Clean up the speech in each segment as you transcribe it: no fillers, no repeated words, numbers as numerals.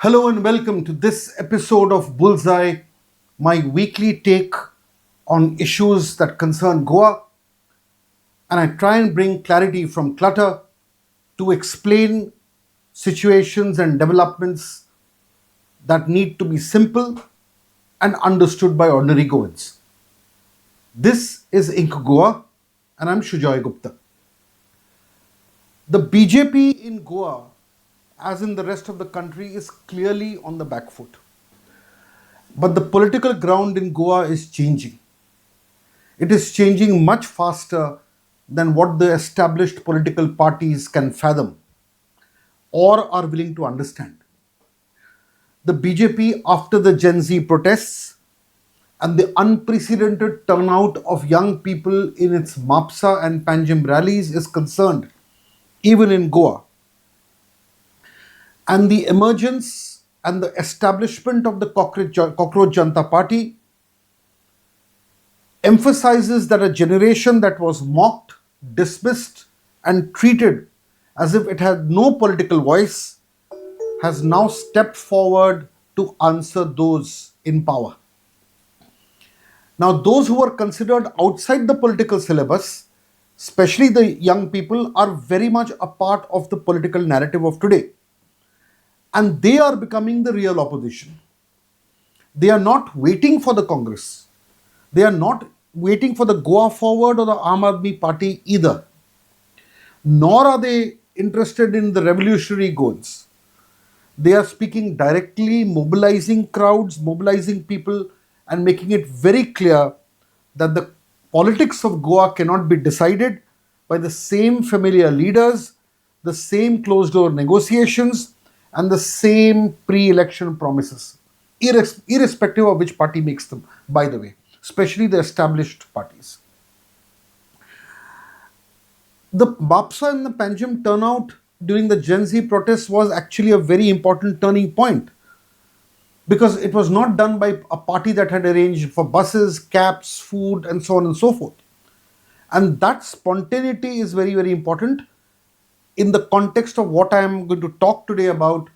Hello and welcome to this episode of Bullseye, my weekly take on issues that concern Goa. And I try and bring clarity from clutter to explain situations and developments that need to be simple and understood by ordinary Goans. This is Ink Goa, and I'm Sujay Gupta. The BJP in Goa, as in the rest of the country, is clearly on the back foot. But the political ground in Goa is changing. It is changing much faster than what the established political parties can fathom or are willing to understand. The BJP, after the Gen Z protests and the unprecedented turnout of young people in its Mapusa and Panjim rallies, is concerned, even in Goa. And the emergence and the establishment of the Cockroach Janta Party emphasizes that a generation that was mocked, dismissed, and treated as if it had no political voice has now stepped forward to answer those in power. Now, those who are considered outside the political syllabus, especially the young people, are very much a part of the political narrative of today. And they are becoming the real opposition. They are not waiting for the Congress. They are not waiting for the Goa Forward or the Aam Aadmi Party either. Nor are they interested in the revolutionary goals. They are speaking directly, mobilizing crowds, mobilizing people, and making it very clear that the politics of Goa cannot be decided by the same familiar leaders, the same closed door negotiations, and the same pre election promises, irrespective of which party makes them, by the way, especially the established parties. The Mapusa and the Panjim turnout during the Gen Z protests was actually a very important turning point because it was not done by a party that had arranged for buses, cabs, food, and so on and so forth. And that spontaneity is very, very important in the context of what I am going to talk today about.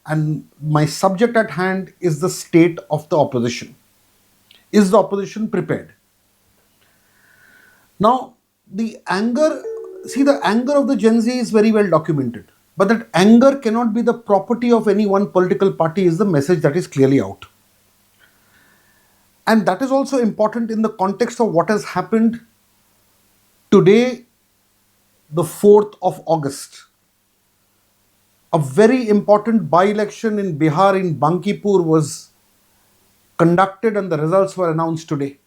And my subject at hand is the state of the opposition. Is the opposition prepared? Now, the anger of the Gen Z is very well documented. But that anger cannot be the property of any one political party is the message that is clearly out. And that is also important in the context of what has happened today, the 4th of August. A very important by-election in Bihar in Bankipur was conducted and the results were announced today.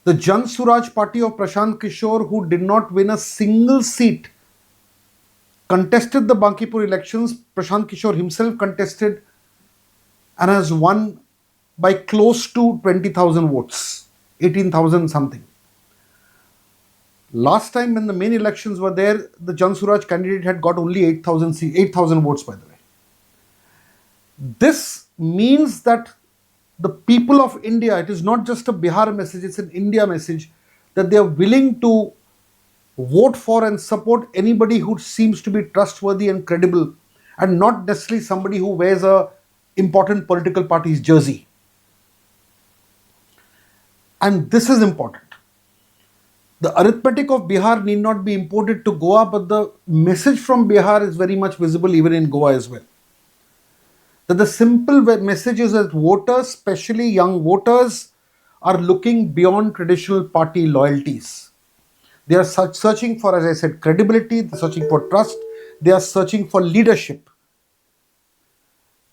The Jan Suraj party of Prashant Kishore, who did not win a single seat, contested the Bankipur elections. Prashant Kishore himself contested and has won by close to 20,000 votes, 18,000 something. Last time when the main elections were there, the Jan Suraj candidate had got only 8,000 votes, by the way. This means that the people of India, it is not just a Bihar message, it's an India message, that they are willing to vote for and support anybody who seems to be trustworthy and credible, and not necessarily somebody who wears a important political party's jersey. And this is important. The arithmetic of Bihar need not be imported to Goa, but the message from Bihar is very much visible even in Goa as well. That the simple message is that voters, especially young voters, are looking beyond traditional party loyalties. They are searching for, as I said, credibility, they are searching for trust, they are searching for leadership,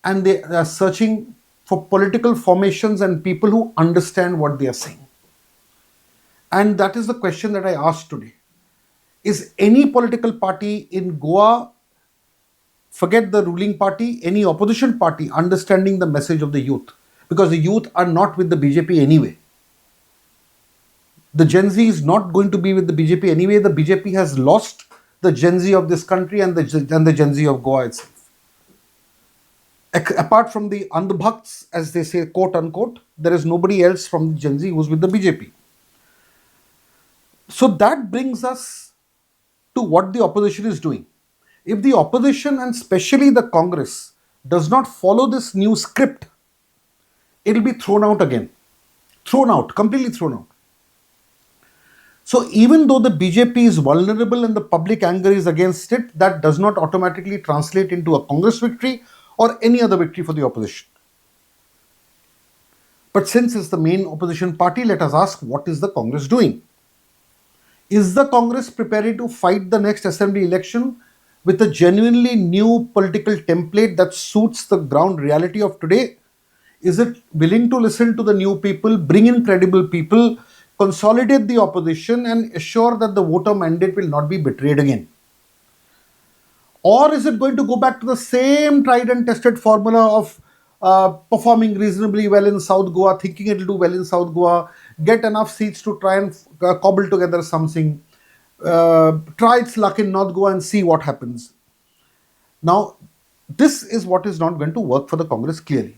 and they are searching for political formations and people who understand what they are saying. And that is the question that I asked today. Is any political party in Goa, forget the ruling party, any opposition party, understanding the message of the youth? Because the youth are not with the BJP anyway. The Gen Z is not going to be with the BJP anyway. The BJP has lost the Gen Z of this country and the Gen Z of Goa itself. Apart from the Andhbhakts, as they say, quote unquote, there is nobody else from the Gen Z who's with the BJP. So that brings us to what the opposition is doing. If the opposition and especially the Congress does not follow this new script, it'll be thrown out again. Thrown out, completely thrown out. So even though the BJP is vulnerable and the public anger is against it, that does not automatically translate into a Congress victory or any other victory for the opposition. But since it's the main opposition party, let us ask, what is the Congress doing? Is the Congress preparing to fight the next assembly election with a genuinely new political template that suits the ground reality of today? Is it willing to listen to the new people, bring in credible people, consolidate the opposition and assure that the voter mandate will not be betrayed again? Or is it going to go back to the same tried and tested formula of performing reasonably well in South Goa, thinking it will do well in South Goa, get enough seats to try and cobble together something, try its luck in North Goa and see what happens? Now, this is what is not going to work for the Congress clearly.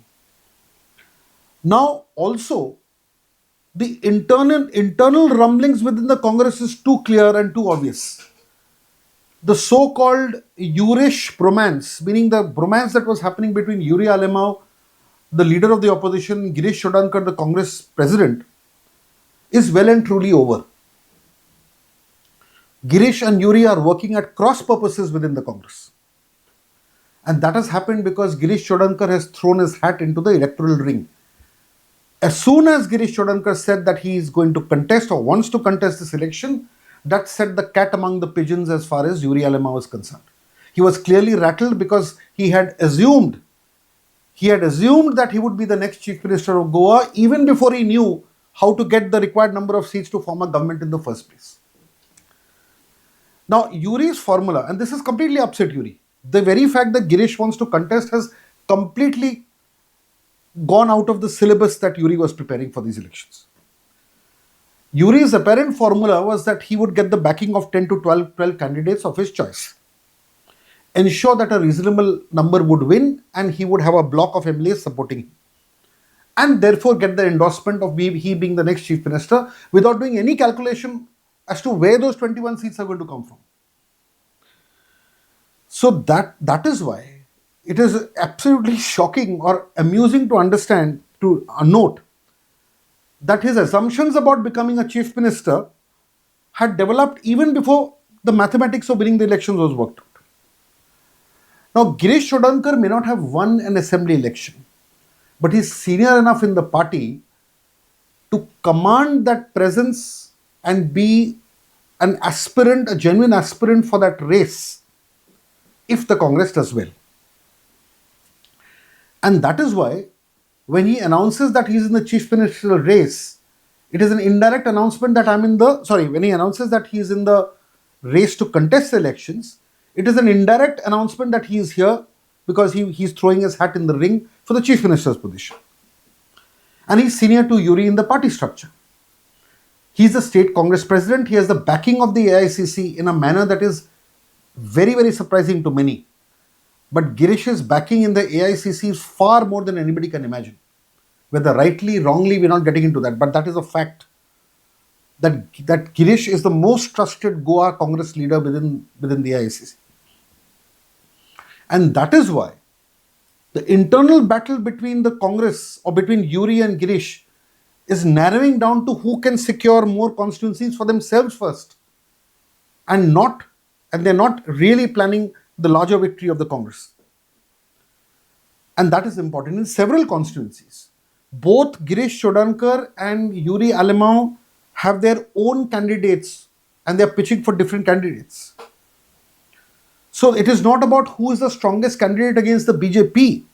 Now, also, the internal rumblings within the Congress is too clear and too obvious. The so-called Yurish bromance, meaning the bromance that was happening between Yuri Alemao, the leader of the opposition, Girish Chodankar, the Congress president, is well and truly over. Girish and Yuri are working at cross purposes within the Congress. And that has happened because Girish Chodankar has thrown his hat into the electoral ring. As soon as Girish Chodankar said that he is going to contest or wants to contest this election, that set the cat among the pigeons as far as Yuri Alemao is concerned. He was clearly rattled because he had assumed that he would be the next Chief Minister of Goa even before he knew how to get the required number of seats to form a government in the first place. Now, Yuri's formula, and this has completely upset Yuri. The very fact that Girish wants to contest has completely gone out of the syllabus that Yuri was preparing for these elections. Yuri's apparent formula was that he would get the backing of 10 to 12 candidates of his choice, ensure that a reasonable number would win and he would have a block of MLAs supporting him, and therefore get the endorsement of he being the next Chief Minister without doing any calculation as to where those 21 seats are going to come from. So that is why it is absolutely shocking or amusing to understand, to note, that his assumptions about becoming a Chief Minister had developed even before the mathematics of winning the elections was worked out. Now, Girish Chodankar may not have won an assembly election, but he's senior enough in the party to command that presence and be an aspirant, a genuine aspirant for that race if the Congress does well. And that is why when he announces that he's in the Chief Ministerial race, it is an indirect announcement that when he announces that he's in the race to contest the elections, it is an indirect announcement that he is here because he's throwing his hat in the ring for the Chief Minister's position. And he's senior to Yuri in the party structure. He's the state Congress president. He has the backing of the AICC in a manner that is very, very surprising to many. But Girish's backing in the AICC is far more than anybody can imagine. Whether rightly, wrongly, we're not getting into that. But that is a fact. That Girish is the most trusted Goa Congress leader within the AICC. And that is why the internal battle between the Congress or between Yuri and Girish is narrowing down to who can secure more constituencies for themselves first. And they're not really planning the larger victory of the Congress. And that is important in several constituencies. Both Girish Chodankar and Yuri Alemao have their own candidates and they're pitching for different candidates. So it is not about who is the strongest candidate against the BJP.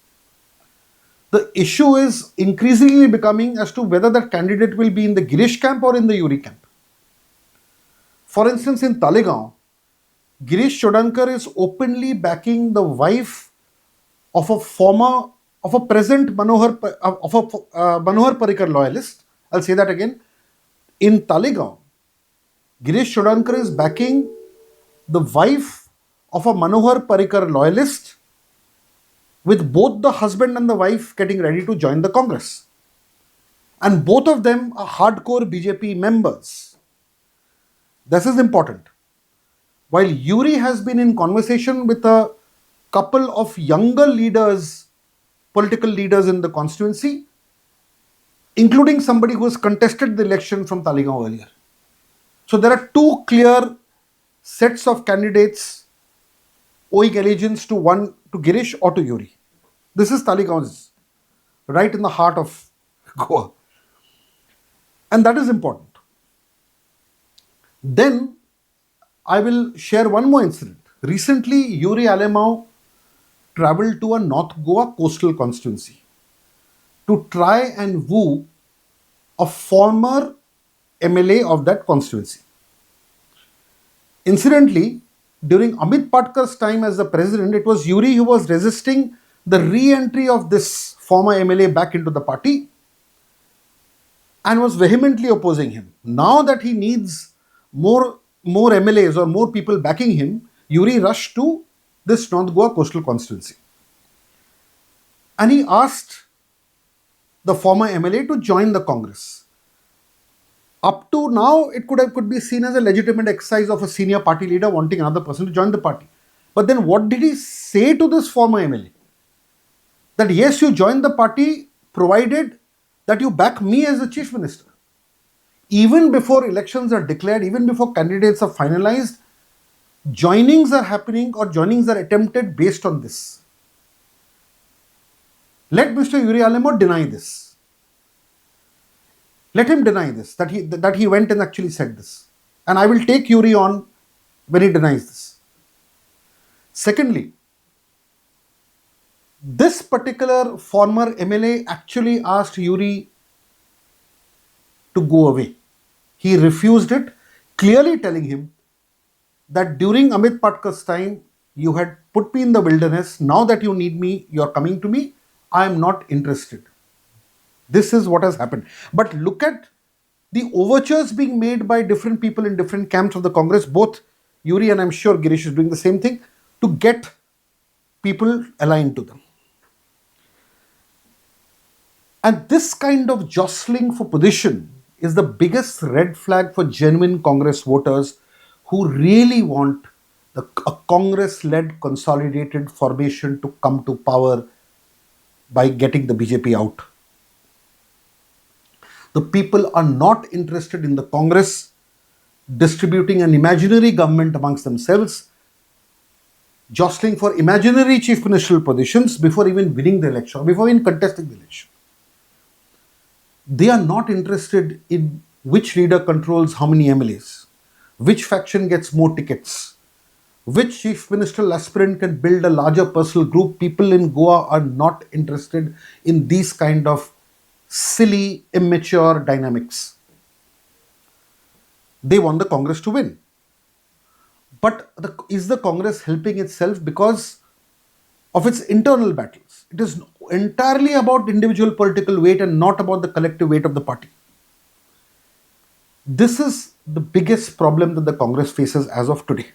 The issue is increasingly becoming as to whether that candidate will be in the Girish camp or in the Yuri camp. For instance, in Talegaon, Girish Chodankar is openly backing the wife of a present Manohar Parrikar loyalist. I'll say that again. In Talegaon, Girish Chodankar is backing the wife of a Manohar Parrikar loyalist, with both the husband and the wife getting ready to join the Congress. And both of them are hardcore BJP members. This is important. While Yuri has been in conversation with a couple of younger leaders, political leaders in the constituency, including somebody who has contested the election from Talegaon earlier. So there are two clear sets of candidates owing allegiance to one, to Girish or to Yuri. This is Talegaon's, right in the heart of Goa. And that is important. Then I will share one more incident. Recently, Yuri Alemao traveled to a North Goa coastal constituency to try and woo a former MLA of that constituency. Incidentally, during Amit Patkar's time as the president, it was Yuri who was resisting the re-entry of this former MLA back into the party and was vehemently opposing him. Now that he needs more MLAs or more people backing him, Yuri rushed to this North Goa coastal constituency. And he asked the former MLA to join the Congress. Up to now, it could be seen as a legitimate exercise of a senior party leader wanting another person to join the party. But then what did he say to this former MLA? That yes, you join the party provided that you back me as the chief minister. Even before elections are declared, even before candidates are finalized, joinings are happening or joinings are attempted based on this. Let Mr. Yuri Alemao deny this. Let him deny this, that he went and actually said this. And I will take Yuri on when he denies this. Secondly, this particular former MLA actually asked Yuri to go away. He refused it, clearly telling him that during Amit Patkar's time, you had put me in the wilderness. Now that you need me, you're coming to me. I am not interested. This is what has happened. But look at the overtures being made by different people in different camps of the Congress, both Yuri and I'm sure Girish is doing the same thing, to get people aligned to them. And this kind of jostling for position is the biggest red flag for genuine Congress voters who really want a Congress-led consolidated formation to come to power by getting the BJP out. The people are not interested in the Congress distributing an imaginary government amongst themselves, jostling for imaginary chief ministerial positions before even winning the election, before even contesting the election. They are not interested in which leader controls how many MLAs, which faction gets more tickets, which chief ministerial aspirant can build a larger personal group. People in Goa are not interested in these kind of silly, immature dynamics. They want the Congress to win. But is the Congress helping itself because of its internal battles? It is entirely about individual political weight and not about the collective weight of the party. This is the biggest problem that the Congress faces as of today.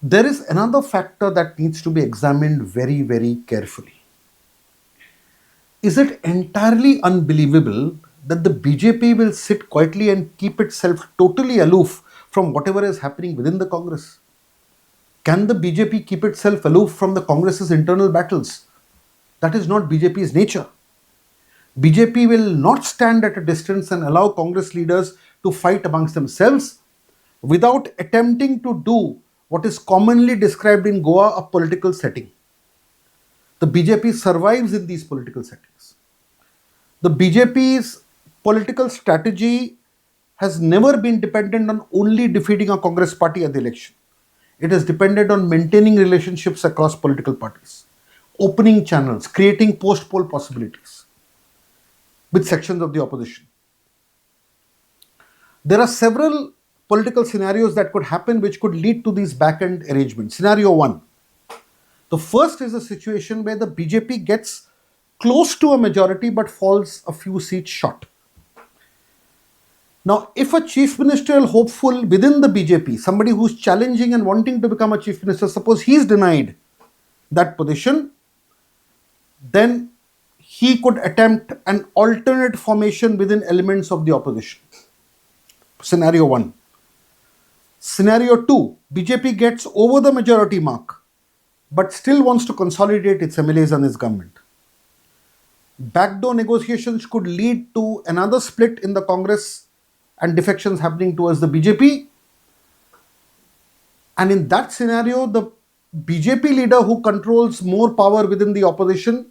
There is another factor that needs to be examined very, very carefully. Is it entirely unbelievable that the BJP will sit quietly and keep itself totally aloof from whatever is happening within the Congress? Can the BJP keep itself aloof from the Congress's internal battles? That is not BJP's nature. BJP will not stand at a distance and allow Congress leaders to fight amongst themselves without attempting to do what is commonly described in Goa a political setting. The BJP survives in these political settings. The BJP's political strategy has never been dependent on only defeating a Congress party at the election. It has depended on maintaining relationships across political parties, opening channels, creating post-poll possibilities with sections of the opposition. There are several political scenarios that could happen which could lead to these back-end arrangements. Scenario one. The first is a situation where the BJP gets close to a majority but falls a few seats short. Now, if a chief ministerial hopeful within the BJP, somebody who's challenging and wanting to become a chief minister, suppose he's denied that position, then he could attempt an alternate formation within elements of the opposition. Scenario one. Scenario two, BJP gets over the majority mark but still wants to consolidate its MLAs and its government. Backdoor negotiations could lead to another split in the Congress and defections happening towards the BJP. And in that scenario, the BJP leader who controls more power within the opposition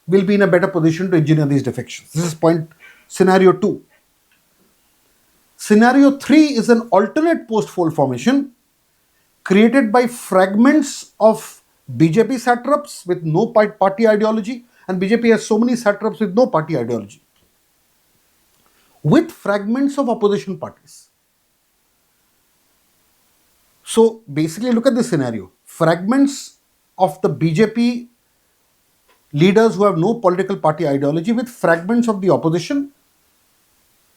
will be in a better position to engineer these defections. This is scenario 2. Scenario 3 is an alternate post-poll formation created by fragments of BJP satraps with no party ideology, and BJP has so many satraps with no party ideology, with fragments of opposition parties. So basically, look at this scenario. Fragments of the BJP leaders who have no political party ideology with fragments of the opposition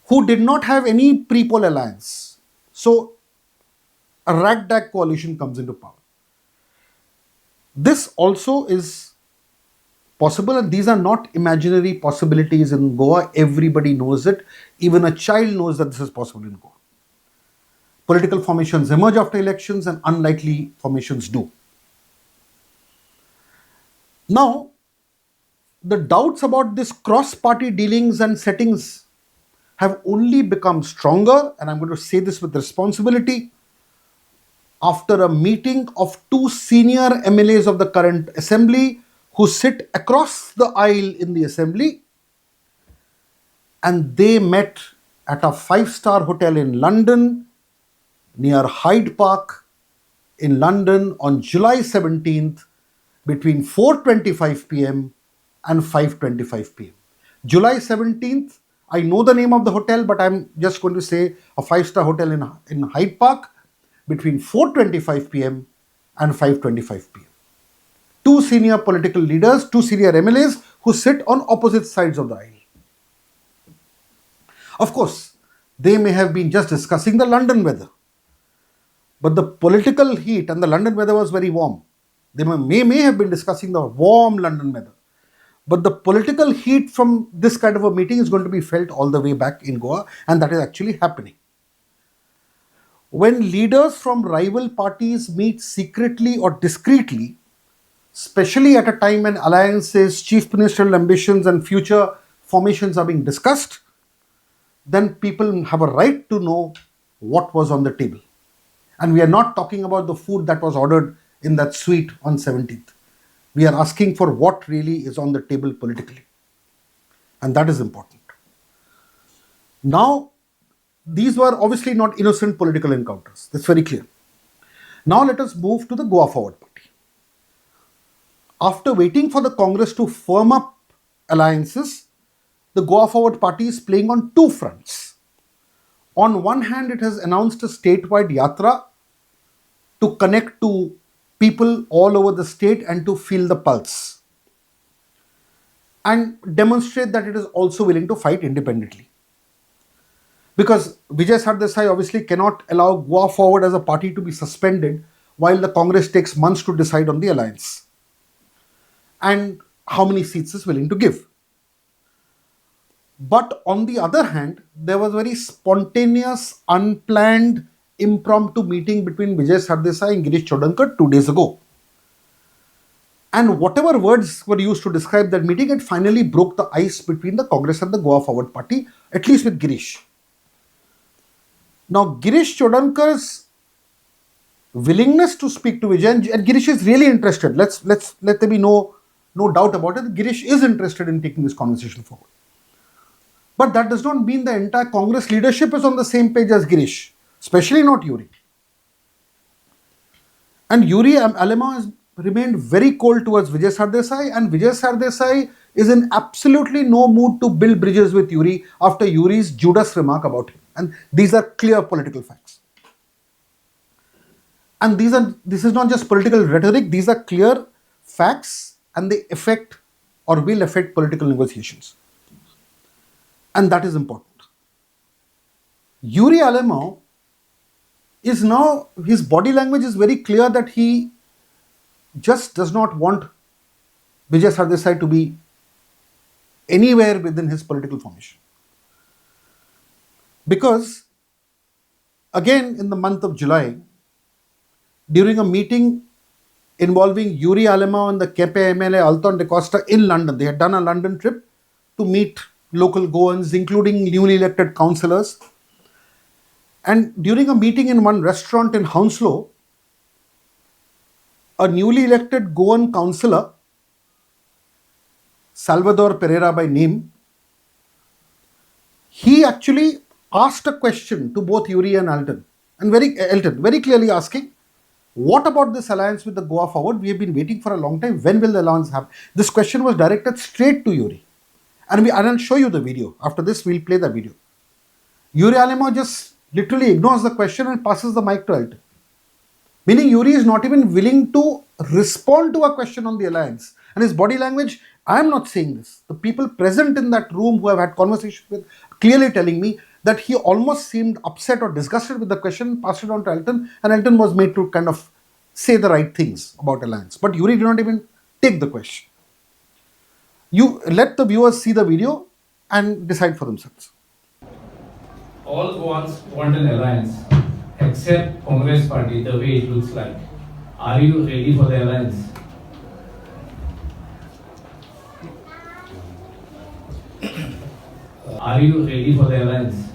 who did not have any pre-poll alliance. So a ragtag coalition comes into power. This also is possible, and these are not imaginary possibilities in Goa. Everybody knows it. Even a child knows that this is possible in Goa. Political formations emerge after elections and unlikely formations do. Now, the doubts about this cross-party dealings and settings have only become stronger, and I'm going to say this with responsibility, after a meeting of 2 senior MLAs of the current assembly who sit across the aisle in the assembly, and they met at a 5-star hotel in London near Hyde Park in London on July 17th between 4:25 p.m. and 5:25 p.m. July 17th, I know the name of the hotel, but I'm just going to say a 5-star hotel in Hyde Park between 4:25 p.m. and 5:25 p.m. 2 senior political leaders, 2 senior MLAs who sit on opposite sides of the aisle. Of course, they may have been just discussing the London weather, but the political heat, and the London weather was very warm. They may have been discussing the warm London weather, but the political heat from this kind of a meeting is going to be felt all the way back in Goa, and that is actually happening. When leaders from rival parties meet secretly or discreetly, especially at a time when alliances, chief ministerial ambitions, and future formations are being discussed, then people have a right to know what was on the table. And we are not talking about the food that was ordered in that suite on 17th. We are asking for what really is on the table politically. And that is important. Now, these were obviously not innocent political encounters. That's very clear. Now let us move to the Goa Forward Party. After waiting for the Congress to firm up alliances, the Goa Forward Party is playing on 2 fronts. On one hand, it has announced a statewide yatra to connect to people all over the state and to feel the pulse and demonstrate that it is also willing to fight independently. Because Vijay Sardesai obviously cannot allow Goa Forward as a party to be suspended while the Congress takes months to decide on the alliance and how many seats is willing to give. But on the other hand, there was a very spontaneous, unplanned, impromptu meeting between Vijay Sardesai and Girish Chodankar 2 days ago. And whatever words were used to describe that meeting, it finally broke the ice between the Congress and the Goa Forward Party, at least with Girish. Now, Girish Chodankar's willingness to speak to Vijay, and Girish is really interested. Let there be no doubt about it. Girish is interested in taking this conversation forward. But that does not mean the entire Congress leadership is on the same page as Girish, especially not Yuri. And Yuri Alemao has remained very cold towards Vijay Sardesai, and Vijay Sardesai is in absolutely no mood to build bridges with Yuri after Yuri's Judas remark about him. And these are clear political facts. And this is not just political rhetoric, these are clear facts, and they affect or will affect political negotiations. And that is important. Yuri Alemao is now, his body language is very clear that he just does not want Vijay Sardesai to be anywhere within his political formation. Because, again, in the month of July, during a meeting involving Yuri Alemao and the Kepe MLA Alton de Costa in London. They had done a London trip to meet local Goans, including newly elected councillors. And during a meeting in one restaurant in Hounslow, a newly elected Goan councillor, Salvador Pereira by name, he actually asked a question to both Yuri and Elton, very clearly asking, what about this alliance with the Goa Forward? We have been waiting for a long time. When will the alliance happen? This question was directed straight to Yuri. And I'll show you the video. After this, we'll play the video. Yuri Alemao just literally ignores the question and passes the mic to Elton. Meaning Yuri is not even willing to respond to a question on the alliance. And his body language, I am not saying this. The people present in that room who have had conversation with clearly telling me that he almost seemed upset or disgusted with the question, passed it on to Elton, and Elton was made to kind of say the right things about alliance. But Yuri did not even take the question. You let the viewers see the video and decide for themselves. All Goans want an alliance, except Congress party, the way it looks like. Are you ready for the alliance? Are you ready for the alliance?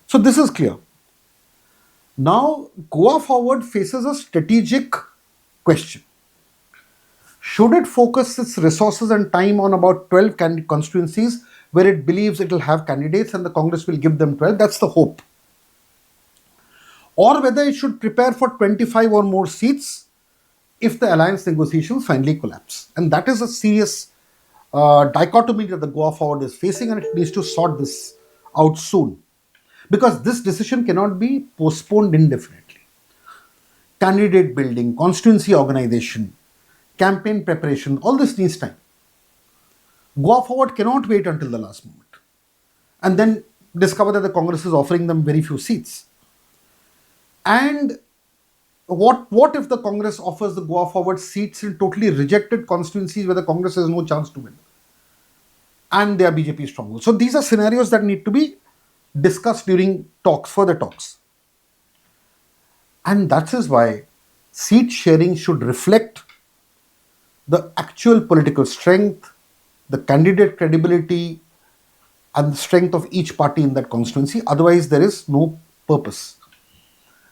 So this is clear. Now, Goa Forward faces a strategic question. Should it focus its resources and time on about 12 constituencies where it believes it will have candidates and the Congress will give them 12? That's the hope. Or whether it should prepare for 25 or more seats if the alliance negotiations finally collapse. And that is a serious dichotomy that the Goa Forward is facing, and it needs to sort this out soon. Because this decision cannot be postponed indefinitely. Candidate building, constituency organization, campaign preparation, all this needs time. Goa Forward cannot wait until the last moment and then discover that the Congress is offering them very few seats. And what if the Congress offers the Goa Forward seats in totally rejected constituencies where the Congress has no chance to win? And they are BJP strongholds. So these are scenarios that need to be discussed during further talks. And that is why seat sharing should reflect the actual political strength, the candidate credibility, and the strength of each party in that constituency. Otherwise, there is no purpose.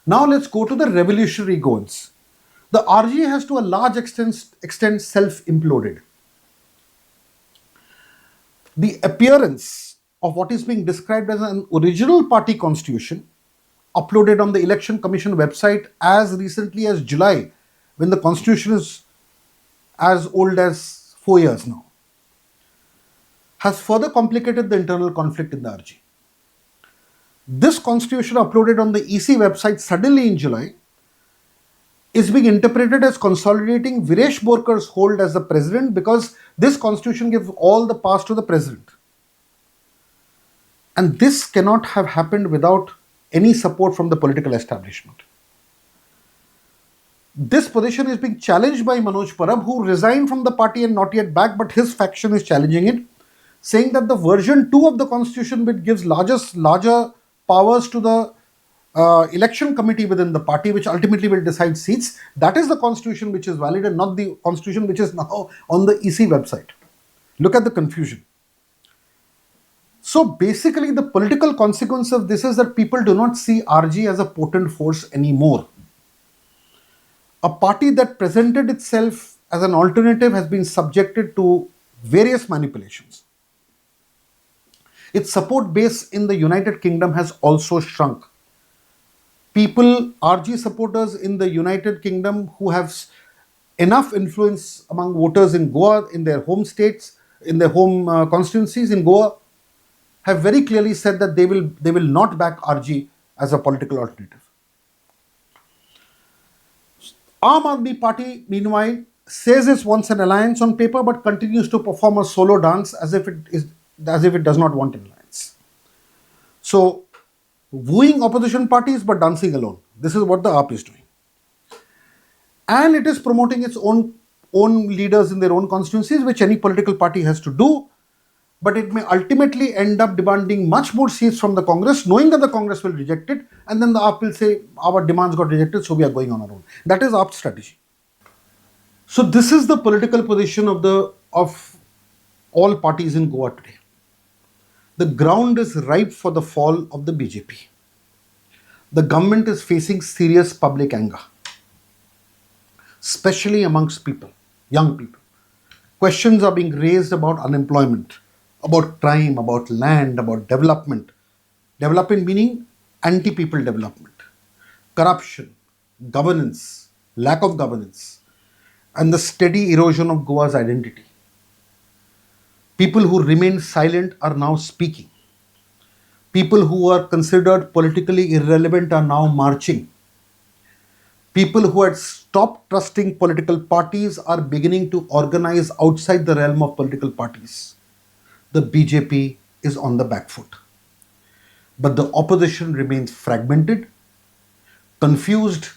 Now let's go to the revolutionary Goans. The RG has to a large extent self-imploded. The appearance of what is being described as an original party constitution uploaded on the Election Commission website as recently as July, when the constitution is as old as 4 years now, has further complicated the internal conflict in the RG. This constitution uploaded on the EC website suddenly in July is being interpreted as consolidating Viresh Borkar's hold as the president, because this constitution gives all the powers to the president. And this cannot have happened without any support from the political establishment. This position is being challenged by Manoj Parab, who resigned from the party and not yet back, but his faction is challenging it, saying that the version 2 of the constitution, which gives larger powers to the election committee within the party, which ultimately will decide seats, that is the constitution which is valid and not the constitution which is now on the EC website. Look at the confusion. So basically, the political consequence of this is that people do not see RG as a potent force anymore. A party that presented itself as an alternative has been subjected to various manipulations. Its support base in the United Kingdom has also shrunk. People, RG supporters in the United Kingdom who have enough influence among voters in Goa, in their home states, in their home constituencies in Goa, have very clearly said that they will not back RG as a political alternative. Aam Aadmi Party, meanwhile, says it wants an alliance on paper but continues to perform a solo dance as if it does not want an alliance. So, wooing opposition parties but dancing alone. This is what the AAP is doing. And it is promoting its own leaders in their own constituencies, which any political party has to do. but it may ultimately end up demanding much more seats from the Congress, knowing that the Congress will reject it, and then the AAP will say, our demands got rejected, so we are going on our own. That is AAP's strategy. So this is the political position of all parties in Goa today. The ground is ripe for the fall of the BJP. The government is facing serious public anger, especially amongst people, young people. Questions are being raised about unemployment, about crime, about land, about development. Development meaning anti-people development, corruption, governance, lack of governance, and the steady erosion of Goa's identity. People who remain silent are now speaking. People who are considered politically irrelevant are now marching. People who had stopped trusting political parties are beginning to organize outside the realm of political parties. The BJP is on the back foot. But the opposition remains fragmented, confused,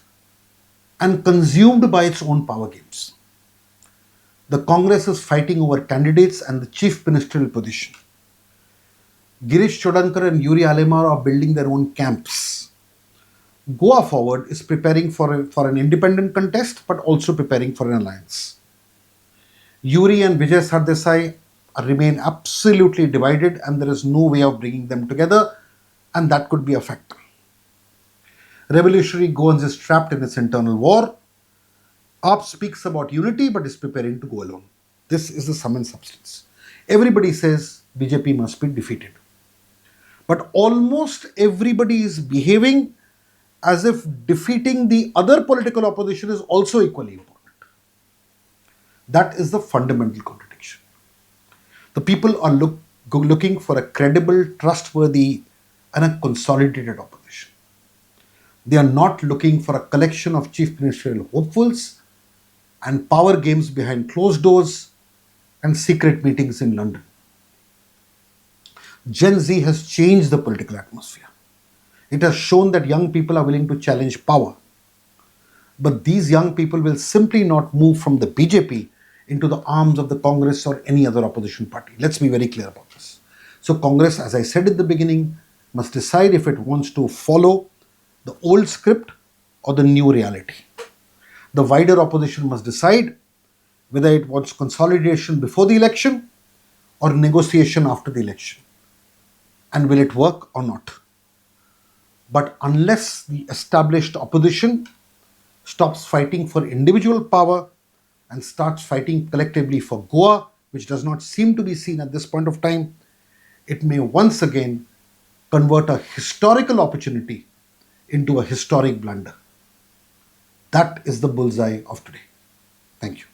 and consumed by its own power games. The Congress is fighting over candidates and the chief ministerial position. Girish, Chodankar and Yuri Alemao are building their own camps. Goa Forward is preparing for an independent contest, but also preparing for an alliance. Yuri and Vijay Sardesai remain absolutely divided, and there is no way of bringing them together, and that could be a factor. Revolutionary Goans is trapped in its internal war. AAP speaks about unity but is preparing to go alone. This is the sum and substance. Everybody says BJP must be defeated. But almost everybody is behaving as if defeating the other political opposition is also equally important. That is the fundamental contradiction. The people are looking for a credible, trustworthy, and a consolidated opposition. They are not looking for a collection of chief ministerial hopefuls and power games behind closed doors and secret meetings in London. Gen Z has changed the political atmosphere. It has shown that young people are willing to challenge power. But these young people will simply not move from the BJP into the arms of the Congress or any other opposition party. Let's be very clear about this. So Congress, as I said at the beginning, must decide if it wants to follow the old script or the new reality. The wider opposition must decide whether it wants consolidation before the election or negotiation after the election. And will it work or not? But unless the established opposition stops fighting for individual power and starts fighting collectively for Goa, which does not seem to be seen at this point of time, it may once again convert a historical opportunity into a historic blunder. That is the bullseye of today. Thank you.